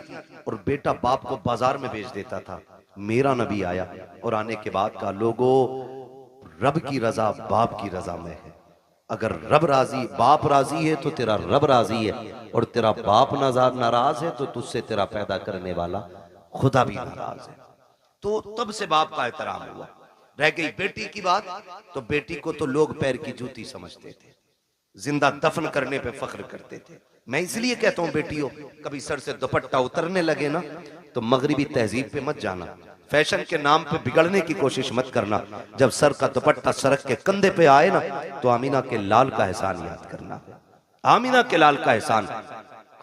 और बेटा बाप को बाजार में बेच देता था। मेरा नबी आया और आने के बाद का लोगों, रब की रजा बाप की रजा में है। अगर रब राजी, बाप राजी है तो तेरा रब राजी है, और तेरा बाप नाराज है तो तुझसे तेरा पैदा करने वाला खुदा भी नाराज है। तो तब से बाप का एहतराम हुआ। रह गई बेटी की बात, तो बेटी को तो लोग पैर की जूती समझते थे, जिंदा दफन करने पे फख्र करते थे। मैं इसलिए कहता हूं बेटियों, कभी सर से दुपट्टा उतरने लगे ना तो मगरिबी तहजीब पे मत जाना, फैशन के नाम पे बिगड़ने की कोशिश मत करना। जब सर का दुपट्टा सड़क के कंधे पे आए ना, तो आमीना के लाल का एहसान याद करना। आमीना के लाल का एहसान,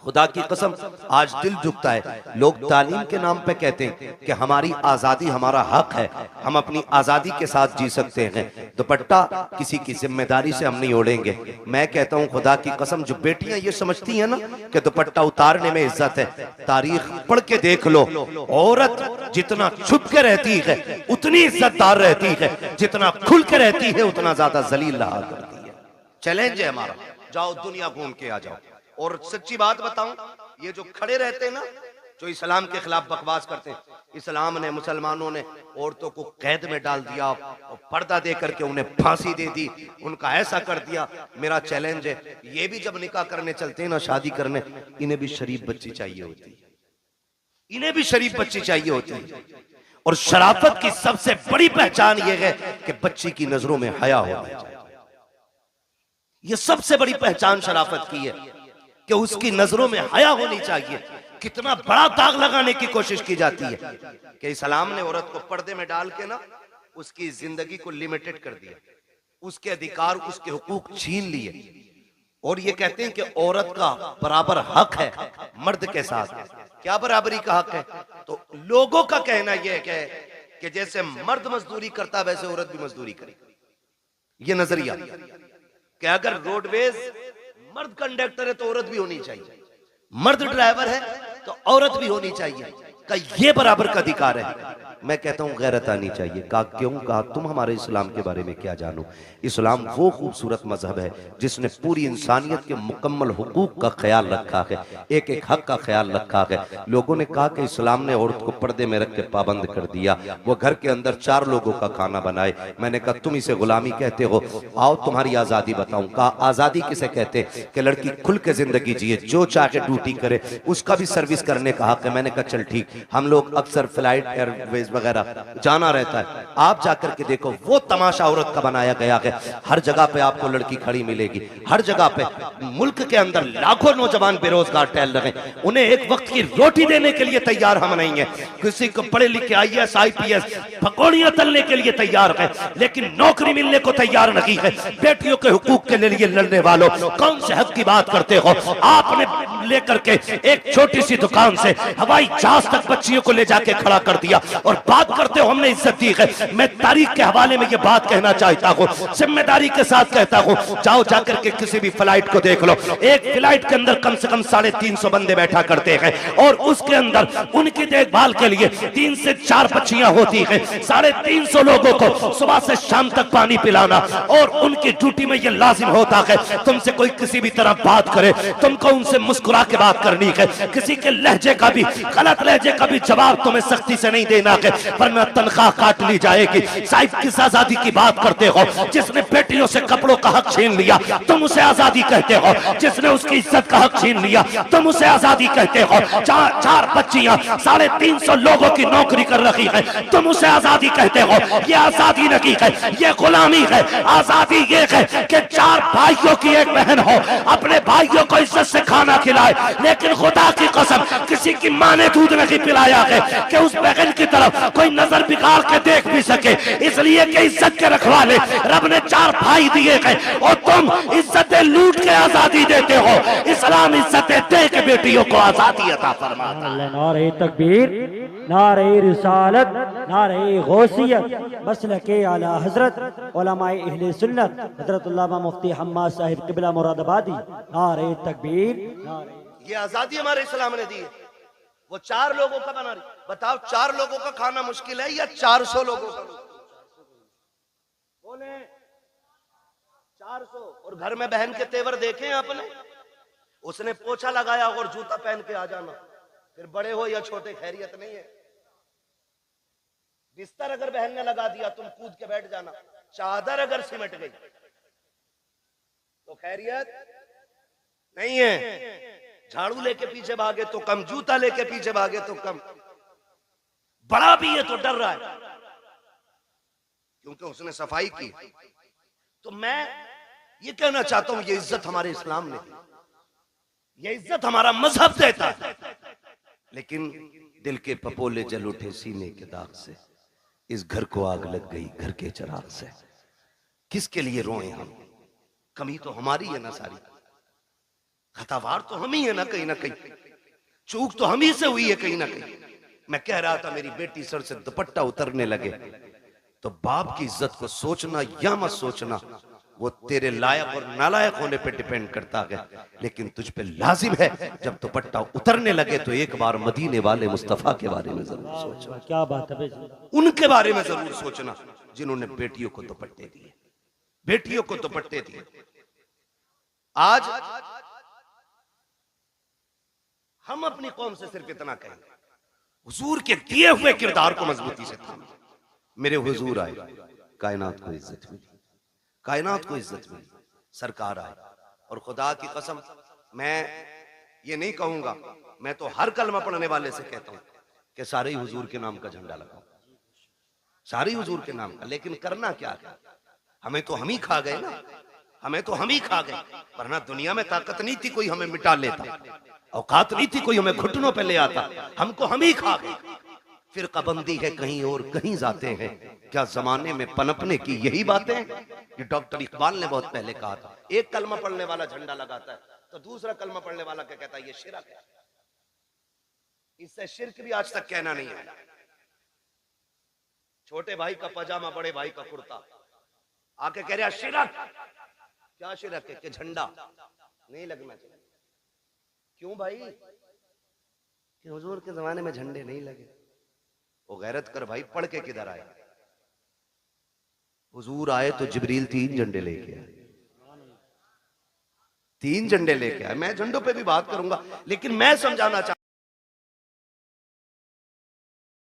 खुदा की कसम आज दिल झुकता है। लोग तालीम के नाम पे कहते हैं कि हमारी आजादी हमारा हक है, हम अपनी आजादी के साथ जी सकते हैं, दुपट्टा किसी की जिम्मेदारी से हम नहीं ओढ़ेंगे। मैं कहता हूं खुदा की कसम, जो बेटियां ये समझती हैं ना कि दुपट्टा उतारने में इज्जत है, तारीख पढ़ के देख लो, औरत जितना छुप के रहती है उतनी इज्जतदार रहती है, जितना खुल के रहती है उतना ज्यादा जलील रहा करती है। चैलेंज है हमारा, जाओ दुनिया घूम के आ जाओ। और सच्ची बात बताऊं, ये जो खड़े रहते हैं ना, जो इस्लाम के खिलाफ बकवास करते हैं, इस्लाम ने, मुसलमानों ने औरतों को कैद में डाल दिया और पर्दा दे करके उन्हें फांसी दे दी, उनका ऐसा कर दिया। मेरा चैलेंज है, ये भी जब निकाह करने चलते हैं ना, शादी करने, इन्हें भी शरीफ बच्ची चाहिए होती है, इन्हें भी शरीफ बच्ची चाहिए होती है। और शराफत की सबसे बड़ी पहचान यह है कि बच्ची की नजरों में हया होना चाहिए। यह सबसे बड़ी पहचान शराफत की है कि उसकी नजरों में हया होनी चाहिए। कितना बड़ा दाग लगाने की कोशिश की जाती है कि इस्लाम ने औरत को पर्दे में डाल के ना उसकी जिंदगी को लिमिटेड कर दिया, उसके अधिकार, उसके हुकूक छीन लिए, और ये कहते हैं कि औरत का बराबर हक है मर्द के साथ। क्या बराबरी का हक है? तो लोगों का कहना यह है कि जैसे मर्द मजदूरी करता वैसे औरत भी मजदूरी करे। ये नजरिया कि अगर रोडवेज मर्द कंडक्टर है तो औरत भी होनी चाहिए, मर्द ड्राइवर है तो औरत भी होनी चाहिए, का ये बराबर का अधिकार है। मैं कहता हूं गैरत आनी चाहिए। कहा क्यों? कहा तुम हमारे इस्लाम के बारे में क्या जानो। इस्लाम वो खूबसूरत मजहब है जिसने पूरी इंसानियत के मुकम्मल हुकूक का ख्याल रखा है, एक एक हक का ख्याल रखा है। लोगों ने कहा कि इस्लाम ने औरत को पर्दे में रख के पाबंद कर दिया, वो घर के अंदर 4 लोगों का खाना बनाए। मैंने कहा तुम इसे गुलामी कहते हो, आओ तुम्हारी आजादी बताऊं। कहा आजादी किसे कहते हैं कि लड़की खुल के जिंदगी जिए, जो चाहे ड्यूटी करे, उसका भी सर्विस करने का हक है। मैंने कहा चल ठीक, हम लोग अक्सर फ्लाइट एयरवेज वगैरह जाना रहता है, आप जाकर के देखो वो तमाशा औरत का बनाया गया है। हर जगह पे आपको लड़की खड़ी मिलेगी, हर जगह पे। मुल्क के अंदर लाखों नौजवान बेरोजगार टहल रहे हैं, उन्हें एक वक्त की रोटी देने के लिए तैयार हम नहीं है। किसी को पढ़े लिखे IAS IPS पकौड़ियां तलने के लिए तैयार है, लेकिन नौकरी मिलने को तैयार नहीं है। बेटियों के हुकूक के लिए लड़ने वालों, कौन से हक की बात करते हो? आपने लेकर के एक छोटी सी दुकान से हवाई जहाज तक बच्चियों को ले जाके खड़ा कर दिया और बात करते हो हमने इज्जत दी है। मैं तारीख के हवाले में ये बात कहना चाहता हूँ, जिम्मेदारी के साथ कहता हूँ, जाओ जाकर के किसी भी फ्लाइट को देख लो, एक फ्लाइट के अंदर कम से कम 350 बंदे बैठा करते हैं और उसके अंदर उनकी देखभाल के लिए 3 से 4 बच्चियां होती हैं। 350 लोगों को सुबह से शाम तक पानी पिलाना और उनकी ड्यूटी में ये लाजिम होता है तुमसे कोई किसी भी तरह बात करे तुमको उनसे मुस्कुरा के बात करनी है, किसी के लहजे का भी, गलत लहजे का भी जवाब तुम्हें सख्ती से नहीं देना है वरना तनख्वाह काट ली जाएगी। साहिब किस आजादी की बात करते हो? जिसने बेटियों से कपड़ों का हक छीन लिया तुम उसे आजादी कहते हो, जिसने उसकी इज्जत का हक छीन लिया तुम उसे आजादी कहते हो। 4 बच्चियां 350 लोगों की नौकरी कर रही है तुम उसे आजादी कहते हो। ये आजादी नहीं है, ये गुलामी है। आजादी ये है कि 4 भाइयों की एक बहन हो, अपने भाइयों को इज्जत से खाना खिलाए, लेकिन खुदा की कसम किसी की मां ने दूध नहीं पिलाया है कि उस बहन की तरफ कोई नजर बिगाड़ के देख भी सके, इसलिए कि इज्जत के रखवाले रब ने 4 भाई दिए हैं और तुम इज्जतें लूट के आजादी देते हो। इस्लाम इज्जतें दे के बेटियों को आजादी अता फरमाता है। नारे तकबीर, नारे रिसालत, नारे गौसियत, मसलके आला हजरत उलमाए अहले सुन्नत हजरत उल्लामा मुफ्ती हम्माद साहिब किबला मुरादाबादी। नारे तकबीर, ये आजादी हमारे इस्लाम ने दी है। वो 4 लोगों का बना रही, बताओ 4 लोगों का खाना मुश्किल है या 400 लोगों का? बोले 400। और घर में बहन के तेवर देखे हैं आपने? उसने पोछा लगाया और जूता पहन के आ जाना, फिर बड़े हो या छोटे खैरियत नहीं है। बिस्तर अगर बहन ने लगा दिया तुम कूद के बैठ जाना, चादर अगर सिमट गई तो खैरियत नहीं है। झाड़ू लेके पीछे भागे तो कम, जूता लेके पीछे भागे तो कम। बड़ा भी है तो डर रहा है क्योंकि उसने सफाई की। तो मैं ये कहना चाहता हूं, ये इज्जत हमारे इस्लाम ने दी, ये इज्जत हमारा मजहब देता है, लेकिन दिल के पपोले जल उठे सीने के दाग से, इस घर को आग लग गई घर के चिराग से। किसके लिए रोए हम? कमी तो हमारी है ना सारी, खतावार तो हम ही है ना कहीं, चूक तो हम ही से हुई है कहीं ना कहीं। मैं कह रहा था मेरी बेटी सर से दुपट्टा उतरने लगे तो बाप की इज्जत को सोचना या मत सोचना वो तेरे लायक और नालायक होने पे डिपेंड करता है, लेकिन तुझ पे लाजिम है जब दुपट्टा उतरने लगे तो एक बार मदीने वाले मुस्तफा के बारे में जरूर सोचना। क्या बात है, उनके बारे में जरूर सोचना जिन्होंने बेटियों को दुपट्टे दिए, बेटियों को दुपट्टे दिए। आज हम अपनी कौम से सिर्फ इतना कहेंगे, हुजूर के दिए हुए किरदार को मजबूती से थामे। मेरे हुजूर आए, कायनात को इज्जत मिली, कायनात को इज्जत मिली, सरकार आए। और खुदा की कसम मैं ये नहीं कहूंगा, मैं तो हर कलमा पढ़ने वाले से कहता हूं कि सारे ही हुजूर के नाम का झंडा लगाओ, सारे हुजूर के नाम का। लेकिन करना क्या है? हमें तो हम ही खा गए ना, हमें तो हम ही खा गए, वरना दुनिया में ताकत नहीं थी कोई हमें मिटा लेता, औकात नहीं थी कोई हमें घुटनों पे ले आता, हमको हम ही खा गए। फिर कबंदी है कहीं और कहीं जाते हैं, क्या जमाने में पनपने की यही बातें? ये डॉक्टर इकबाल ने बहुत पहले कहा था, एक कलमा पढ़ने वाला झंडा लगाता है तो दूसरा कलमा पढ़ने वाला क्या कहता है? ये शिरक है। इससे शिरक भी आज तक कहना नहीं आया। छोटे भाई का पजामा, बड़े भाई का कुर्ता, आके कह रहा शिरक। क्या शिरक है? कि झंडा नहीं लगना चाहिए। क्यों भाई? कि हुजूर के जमाने में झंडे नहीं लगे। वो गैरत कर भाई, पढ़ के किधर आए? हुजूर आए तो जिब्रील 3 झंडे लेके आए, 3 झंडे लेके आए। मैं झंडों पे भी बात करूंगा, लेकिन मैं समझाना चाहता